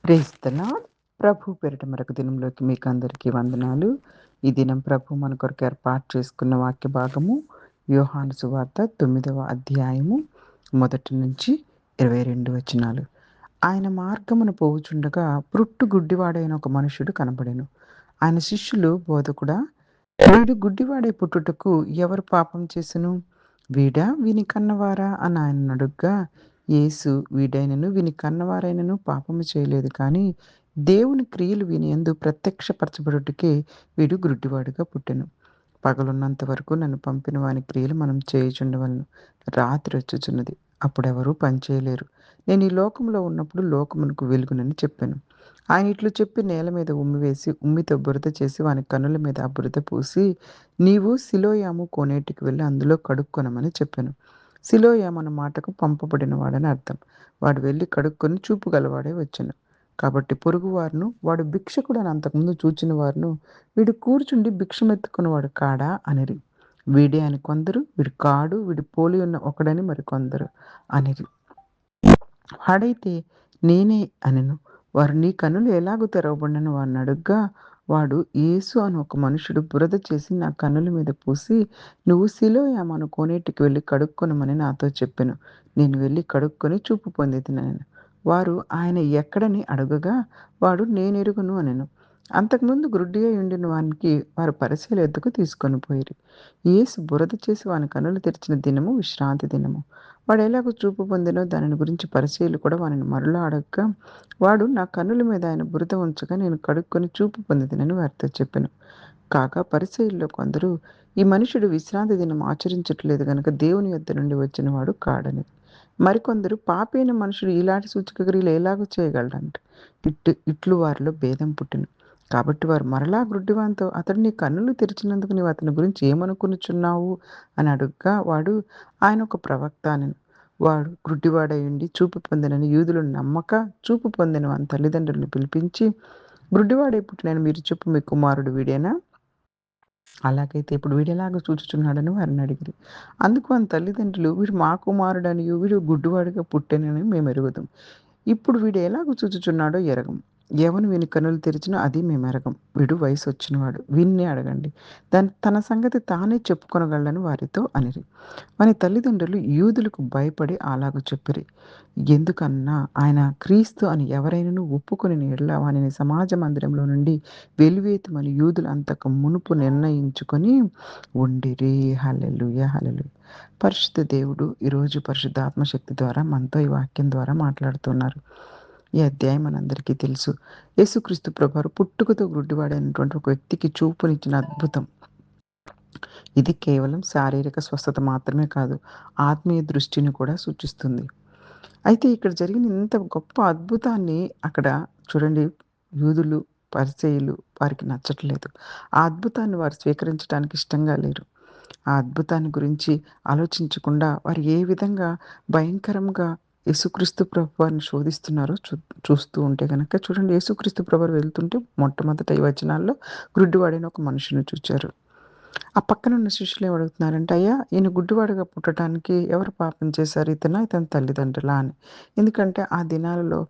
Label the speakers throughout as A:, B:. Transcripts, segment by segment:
A: Praise the lord. ప్రభు పేరిట మరొక దినంలోకి మీకు అందరికీ వందనాలు. ఈ దినం ప్రభు మన కొరకు ఏర్పాటు చేసుకున్న వాక్య భాగము యోహాను సువార్త 9వ అధ్యాయము 1 నుంచి 22 వచనాలు. ఆయన మార్గమున పోవుచుండగా పుట్టు గుడ్డివాడైన ఒక మనుషుడు కనబడెను. ఆయన శిష్యులు, బోధకుడా, వీడు గుడ్డివాడై పుట్టుటకు ఎవరు పాపం చేసెను? వీడా వీని కన్నవారా అని ఆయనను అడుగగా, యేసు, వీడైనను వీని కన్నవారైనను పాపము చేయలేదు, కానీ దేవుని క్రియలు వీని యందు ప్రత్యక్షపరచబడుటకే వీడు గుడ్డివాడుగా పుట్టెను. పగలున్నంత వరకు నన్ను పంపిన వాని క్రియలు మనం చేయుచుండవలెను. రాత్రి వచ్చుచున్నది, అప్పుడెవరూ పని చేయలేరు. నేను ఈ లోకంలో ఉన్నప్పుడు లోకమునకు వెలుగునని చెప్పాను. ఆయన ఇట్లు చెప్పి నేల మీద ఉమ్మివేసి ఉమ్మితో బురద చేసి వాని కన్నుల మీద ఆ బురద పూసి, నీవు సిలోయాము కోనేటికి వెళ్ళి అందులో కడుక్కొనమని చెప్పాను. సిలోయాము అన్న మాటకు పంపబడిన వాడని అర్థం. వాడు వెళ్ళి కడుక్కొని చూపు గలవాడై వచ్చెను. కాబట్టి పొరుగువారును, వాడు భిక్షకుడని అంతకుముందు చూచిన వారును, వీడు కూర్చుండి భిక్షమెత్తుకున్నవాడు కాడా అనిరి. వీడే అని కొందరు, వీడు కాడు, వీడు పోలి ఉన్న ఒకడని మరికొందరు అనిరి. వాడైతే నేనే అనెను. వారు, నీ కన్నులు ఎలాగూ తెరవబడినని వాడిని అడుగగా, వాడు, యేసు అని ఒక మనుషుడు బురద చేసి నా కన్నుల మీద పూసి, నువ్వు సిలోయాము అను కోనేటికి వెళ్ళి కడుక్కొనమని నాతో చెప్పెను. నేను వెళ్ళి కడుక్కొని చూపు పొందితినెను. వారు ఆయన ఎక్కడని అడుగగా, వాడు, నేనెరుగను అనెను. అంతకుముందు గ్రుడ్డిగా ఉండిన వానికి వారు పరిసయ్యుల యొద్దకు తీసుకొని పోయిరి. యేసు బురద చేసి వాని కన్నులు తెరిచిన దినము విశ్రాంతి దినము. వాడు ఎలాగో చూపు పొందెనో దానిని గురించి పరిసయ్యులు కూడా వానిని మరలా అడగగా, వాడు, నా కన్నుల మీద ఆయన బురద ఉంచగా నేను కడుక్కొని చూపు పొందితినని వారితో చెప్పెను. కాగా పరిసయ్యుల్లో కొందరు, ఈ మనుషుడు విశ్రాంతి దినం ఆచరించట్లేదు గనుక దేవుని యొద్ద నుండి వచ్చిన వాడు కాడని. మరికొందరు, పాపి అయిన మనుషుడు ఇలాంటి సూచక క్రియలు ఎలాగూ చేయగలడంట. ఇట్లు వారిలో భేదం పుట్టెను. కాబట్టి వారు మరలా గ్రుడ్డివానితో, అతడు నీ కన్నులు తెరిచినందుకు నీవు అతని గురించి ఏమనుకొనుచున్నావు అని అడుగగా, వాడు, ఆయన ఒక ప్రవక్త అనెను. వాడు గ్రుడ్డివాడై ఉండి చూపు పొందెనని యూదులు నమ్మక, చూపు పొందిన వాని తల్లిదండ్రులను పిలిపించి, గ్రుడ్డివాడై పుట్టినని మీరు చెప్పు మీ కుమారుడు వీడేనా? అలాగైతే ఇప్పుడు వీడెలాగో చూచుచున్నాడని వారిని అడిగిరి. అందుకు వాని తల్లిదండ్రులు, వీడు మా కుమారుడనియు వీడు గుడ్డివాడుగా పుట్టెనని మేము ఎరుగుదుం. ఇప్పుడు వీడు ఎలాగో చూచుచున్నాడో ఎరగం. ఎవను వీని కన్నులు తెరిచినో అది మేమెరగం. వీడు వయసు వచ్చినవాడు, వీనినే అడగండి. తన సంగతి తానే చెప్పుకొనగలడని వారితో అనిరి. వాని తల్లిదండ్రులు యూదులకు భయపడి అలాగు చెప్పిరి. ఎందుకన్నా ఆయన క్రీస్తు అని ఎవరైనాను ఒప్పుకొని ఎడల వానిని సమాజ మందిరంలో నుండి వెలివేతుమని యూదులు అంతకు మునుపు నిర్ణయించుకొని ఉండిరి. హల్లెలూయా, హల్లెలూయా. పరిశుద్ధ దేవుడు ఈరోజు పరిశుద్ధ ఆత్మశక్తి ద్వారా మనతో ఈ వాక్యం ద్వారా మాట్లాడుతున్నారు. ఈ అధ్యాయం మనందరికీ తెలుసు. యేసుక్రీస్తు ప్రభువారు పుట్టుకతో గుడ్డివాడైనటువంటి ఒక వ్యక్తికి చూపునిచ్చిన అద్భుతం. ఇది కేవలం శారీరక స్వస్థత మాత్రమే కాదు, ఆత్మీయ దృష్టిని కూడా సూచిస్తుంది. అయితే ఇక్కడ జరిగిన ఇంత గొప్ప అద్భుతాన్ని అక్కడ చూడండి, యూదులు, పరిసయ్యులు వారికి నచ్చట్లేదు. ఆ అద్భుతాన్ని వారు స్వీకరించడానికి ఇష్టంగా లేరు. ఆ అద్భుతాన్ని గురించి ఆలోచించకుండా వారు ఏ విధంగా భయంకరంగా యేసుక్రీస్తు ప్రభువారిని శోధిస్తున్నారో చూస్తూ ఉంటే గనక చూడండి, యేసుక్రీస్తు ప్రభువారు వెళ్తుంటే మొట్టమొదట ఈ వచనాల్లో గుడ్డివాడైన ఒక మనిషిని చూచారు. ఆ పక్కన ఉన్న శిష్యులు ఏమడుగుతున్నారంటే, అయ్యా, ఈయన గుడ్డివాడుగా పుట్టడానికి ఎవరు పాపం చేశారు? ఇతనా, ఇతని తల్లిదండ్రులా అని. ఎందుకంటే ఆ దినాలలో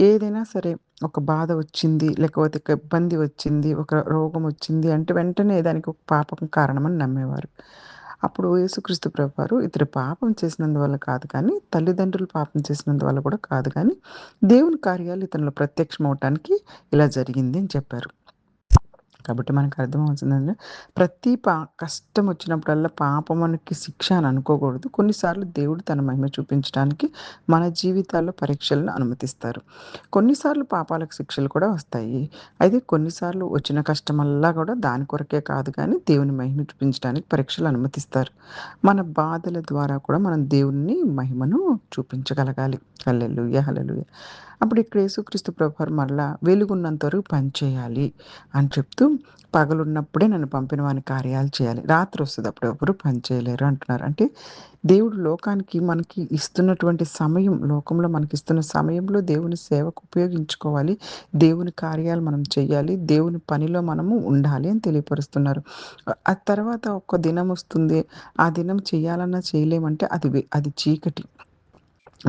A: ఏదైనా సరే, ఒక బాధ వచ్చింది, లేకపోతే ఒక ఇబ్బంది వచ్చింది, ఒక రోగం వచ్చింది అంటే వెంటనే దానికి ఒక పాపం కారణమని నమ్మేవారు. అప్పుడు యేసుక్రీస్తు ప్రభువారు, ఇతడు పాపం చేసినందువల్ల కాదు కానీ, తల్లిదండ్రులు పాపం చేసినందువల్ల కూడా కాదు కానీ, దేవుని కార్యాలు ఇతనిలో ప్రత్యక్షమవటానికి ఇలా జరిగింది అని చెప్పారు. కాబట్టి మనకు అర్థమవుతుందండి, ప్రతి కష్టం వచ్చినప్పుడల్లా పాపం మనకి శిక్ష అని అనుకోకూడదు. కొన్నిసార్లు దేవుడు తన మహిమ చూపించడానికి మన జీవితాల్లో పరీక్షలను అనుమతిస్తారు. కొన్నిసార్లు పాపాలకు శిక్షలు కూడా వస్తాయి. అయితే కొన్నిసార్లు వచ్చిన కష్టమల్లా కూడా దాని కొరకే కాదు కానీ, దేవుని మహిమ చూపించడానికి పరీక్షలు అనుమతిస్తారు. మన బాధల ద్వారా కూడా మనం దేవుని మహిమను చూపించగలగాలి. హల్లెలూయా, హల్లెలూయా. అప్పుడు ఇక్కడ యేసుక్రీస్తు ప్రభువారు మరలా వెలుగున్నంత వరకు పని చేయాలి అని చెప్తూ, పగలున్నప్పుడే నన్ను పంపిన వాని కార్యాలు చేయాలి, రాత్రి వస్తుంది అప్పుడు ఎవరు పని చేయలేరు అంటున్నారు. అంటే దేవుడు లోకానికి మనకి ఇస్తున్నటువంటి సమయం, లోకంలో మనకి ఇస్తున్న సమయంలో దేవుని సేవకు ఉపయోగించుకోవాలి, దేవుని కార్యాలు మనం చేయాలి, దేవుని పనిలో మనము ఉండాలి అని తెలియపరుస్తున్నారు. ఆ తర్వాత ఒక దినం వస్తుంది, ఆ దినం చేయాలన్నా చేయలేమంటే అది చీకటి.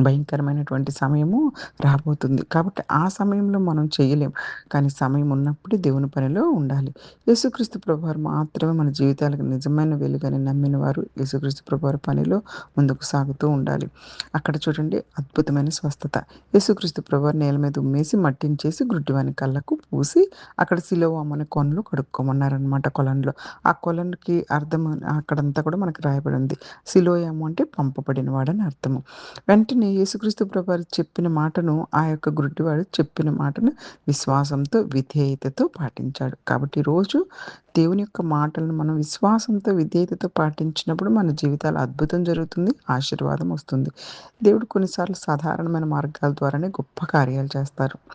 A: భయంకరమైనటువంటి సమయము రాబోతుంది. కాబట్టి ఆ సమయంలో మనం చేయలేం. కానీ సమయం ఉన్నప్పుడు దేవుని పనిలో ఉండాలి. యేసుక్రీస్తు ప్రభువారు మాత్రమే మన జీవితాలకు నిజమైన వెలుగని నమ్మిన వారు యేసుక్రీస్తు ప్రభువారి పనిలో ముందుకు సాగుతూ ఉండాలి. అక్కడ చూడండి అద్భుతమైన స్వస్థత. యేసుక్రీస్తు ప్రభువారు నేల మీద ఉమ్మేసి మట్టిని చేసి గుడ్డివాని కళ్ళకు పూసి అక్కడ సిలోవాము అనే కొనలో కడుక్కోమన్నారనమాట కొలనులో. ఆ కొలనుకి అర్థం అక్కడంతా కూడా మనకు రాయబడి ఉంది. సిలోయాము అంటే పంపబడినవాడని అర్థము. వెంటనే యేసుక్రీస్తు ప్రభువారు చెప్పిన మాటను ఆ యొక్క గుడ్డివాడు చెప్పిన మాటను విశ్వాసంతో, విధేయతతో పాటించాడు. కాబట్టి రోజు దేవుని యొక్క మాటలను మనం విశ్వాసంతో, విధేయతతో పాటించినప్పుడు మన జీవితాల్లో అద్భుతం జరుగుతుంది. ఆశీర్వాదం వస్తుంది. దేవుడు కొన్నిసార్లు సాధారణమైన మార్గాల ద్వారానే గొప్ప కార్యాలు చేస్తారు.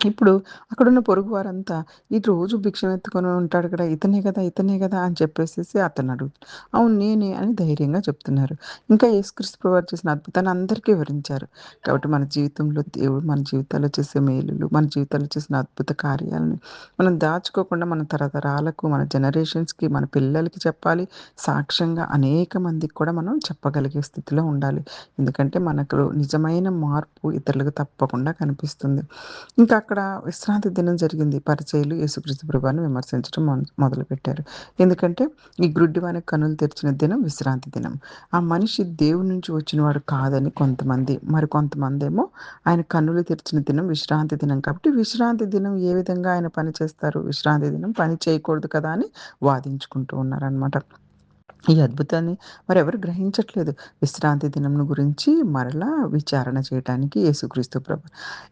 A: ఇప్పుడు అక్కడున్న పొరుగు వారంతా ఈ రోజు భిక్షం ఎత్తుకొని ఉంటాడు కదా! ఇతనే గదా! ఇతనే గదా! అని చెప్పేసేసి అవును నేనే అని ధైర్యంగా చెప్తున్నారు. ఇంకా యేసుక్రీస్తు ప్రభువారు చేసిన అద్భుతాన్ని అందరికీ వివరించారు. కాబట్టి మన జీవితంలో దేవుడు మన జీవితాల్లో చేసే మేలులు, మన జీవితాల్లో చేసిన అద్భుత కార్యాలను మనం దాచుకోకుండా మన తరతరాలకు, మన జనరేషన్స్‌కి, మన పిల్లలకి చెప్పాలి. సాక్ష్యంగా అనేక మందికి కూడా మనం చెప్పగలిగే స్థితిలో ఉండాలి. ఎందుకంటే మనకు నిజమైన మార్పు ఇతరులకు తప్పకుండా కనిపిస్తుంది. ఇంకా అక్కడ విశ్రాంతి దినం జరిగింది. పరిసయ్యులు యేసుక్రీస్తు ప్రభువారిని విమర్శించడం మొదలుపెట్టారు. ఎందుకంటే ఈ గ్రుడ్డివానికి కన్నులు తెరిచిన దినం విశ్రాంతి దినం. ఆ మనిషి దేవుని నుంచి వచ్చినవాడు కాదని కొంతమంది, మరి కొంతమందేమో ఆయన కన్నులు తెరిచిన దినం విశ్రాంతి దినం కాబట్టి విశ్రాంతి దినం ఏ విధంగా ఆయన పని చేస్తారు? విశ్రాంతి దినం పని చేయకూడదు కదా! అని వాదించుకుంటూ ఉన్నారనమాట. ఈ అద్భుతాన్ని మరెవరు గ్రహించట్లేదు. విశ్రాంతి దినంను గురించి మరలా విచారణ చేయటానికి యేసుక్రీస్తు ప్రభు.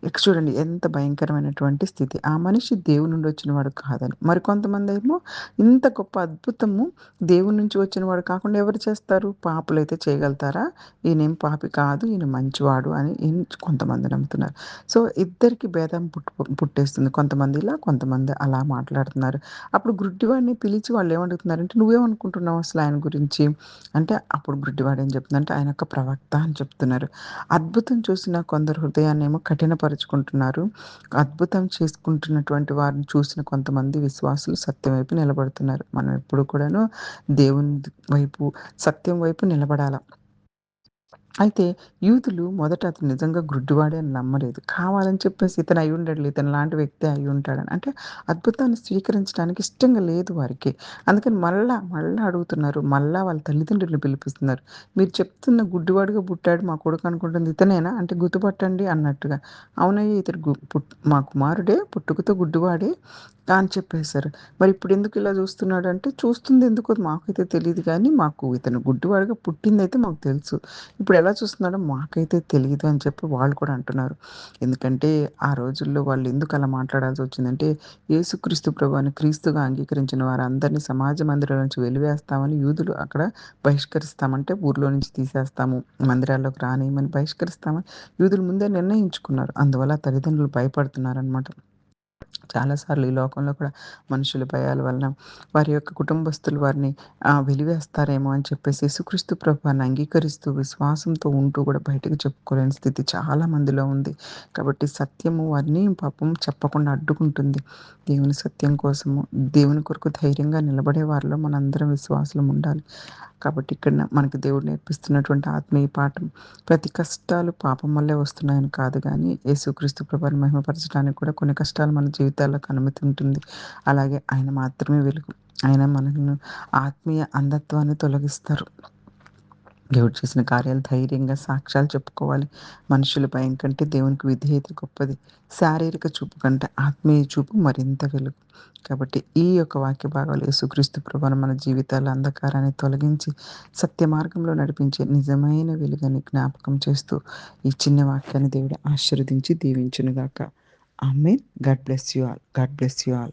A: ఇక చూడండి ఎంత భయంకరమైనటువంటి స్థితి. ఆ మనిషి దేవుని నుండి వచ్చినవాడు కాదని. మరికొంతమందేమో ఇంత గొప్ప అద్భుతము దేవుని నుంచి వచ్చినవాడు కాకుండా ఎవరు చేస్తారు? పాపులైతే చేయగలుగుతారా? ఈయనేం పాపి కాదు. ఈయన మంచివాడు అని కొంతమంది నమ్ముతున్నారు. సో, ఇద్దరికి భేదం పుట్టేస్తుంది. కొంతమంది ఇలా, కొంతమంది అలా మాట్లాడుతున్నారు. అప్పుడు గుడ్డివాడిని పిలిచి వాళ్ళేమడుగుతున్నారంటే, "నువ్వేమనుకుంటున్నావు అసలు ఆయన గురించి?" అంటే అప్పుడు గుడ్డివాడేం చెప్తుందంటే, "ఆయన ఒక ప్రవక్త" అని చెప్తున్నారు. అద్భుతం చూసిన కొందరు హృదయాన్నేమో కఠినపరుచుకుంటున్నారు. అద్భుతం చేసుకుంటున్నటువంటి వారిని చూసిన కొంతమంది విశ్వాసులు సత్యం వైపు నిలబడుతున్నారు. మనం ఎప్పుడు కూడాను దేవుని వైపు, సత్యం వైపు నిలబడాల. అయితే యూదులు మొదట అతను నిజంగా గుడ్డివాడే అని నమ్మలేదు. కావాలని చెప్పేసి ఇతను అయ్యుండడులే, ఇతను లాంటి వ్యక్తే అయ్యుంటాడని. అంటే అద్భుతాన్ని స్వీకరించడానికి ఇష్టంగా లేదు వారికి. అందుకని మళ్ళా అడుగుతున్నారు. మళ్ళా వాళ్ళ తల్లిదండ్రులను పిలిపిస్తున్నారు. మీరు చెప్తున్న గుడ్డివాడుగా పుట్టాడు మా కొడుకు అనుకుంటుంది ఇతనేనా? అంటే గుర్తుపట్టండి అన్నట్టుగా. అవునయ్య ఇతడు మా కుమారుడే పుట్టుకతో గుడ్డివాడే అని చెప్పేసారు. మరి ఇప్పుడెందుకు ఇలా చూస్తున్నాడంటే, చూస్తుంది ఎందుకో మాకైతే తెలీదు గానీ, మాకు ఇతను గుడ్డివాడుగా పుట్టిందైతే మాకు తెలుసు. ఇప్పుడెలా చూస్తున్నాడో మాకైతే తెలీదు అని చెప్పి వాళ్ళు కూడా అంటున్నారు. ఎందుకంటే, ఆ రోజుల్లో వాళ్ళు ఎందుకు అలా మాట్లాడాల్సొచ్చిందంటే, యేసుక్రీస్తు ప్రభువుని క్రీస్తుగా అంగీకరించిన వారందరినీ సమాజ మందిరం నుంచి వెలివేస్తామని యూదులు అక్కడ బహిష్కరిస్తామంటే ఊర్లో నుంచి తీసేస్తాము, మందిరాల్లోకి రానియ్యమని బహిష్కరిస్తామని యూదులు ముందే నిర్ణయించుకున్నారు. అందువల్ల తల్లిదండ్రులు భయపడుతున్నారనమాట. చాలా సార్లు ఈ లోకంలో కూడా మనుషుల భయాల వలన వారి యొక్క కుటుంబస్తులు వారిని వెలివేస్తారేమో అని చెప్పేసి యేసుక్రీస్తు ప్రభువాన్ని అంగీకరిస్తూ విశ్వాసంతో ఉంటూ కూడా బయటకు చెప్పుకోలేని స్థితి చాలా మందిలో ఉంది. కాబట్టి సత్యము వారిని పాపం చెప్పకుండా అడ్డుకుంటుంది. దేవుని సత్యం కోసము, దేవుని కొరకు ధైర్యంగా నిలబడే వారిలో మనందరం విశ్వాసులం ఉండాలి. కాబట్టి ఇక్కడ మనకి దేవుడు నేర్పిస్తున్నటువంటి ఆత్మీయ పాఠం ప్రతి కష్టాలు పాపం వల్లే వస్తున్నాయని కాదు గానీ, యేసుక్రీస్తు ప్రభువుని మహిమపరచడానికి కూడా కొన్ని కష్టాలు మన జీవితాల్లోకి అనుమతి ఉంటుంది. అలాగే ఆయన మాత్రమే వెలుగు. ఆయన మనల్ని ఆత్మీయ అంధత్వాన్ని తొలగిస్తారు. దేవుడు చేసిన కార్యాలు ధైర్యంగా సాక్ష్యాలు చెప్పుకోవాలి. మనుషుల భయం కంటే దేవునికి విధేయత గొప్పది. శారీరక చూపు కంటే ఆత్మీయ చూపు మరింత వెలుగు. కాబట్టి ఈ యొక్క వాక్య భాగాలు యేసుక్రీస్తు ప్రభువును మన జీవితాల అంధకారాన్ని తొలగించి సత్య మార్గంలో నడిపించే నిజమైన వెలుగని జ్ఞాపకం చేస్తూ ఈ చిన్న వాక్యాన్ని దేవుడు ఆశీర్వదించి దీవించునుగాక. Amen. God bless you all. God bless you all.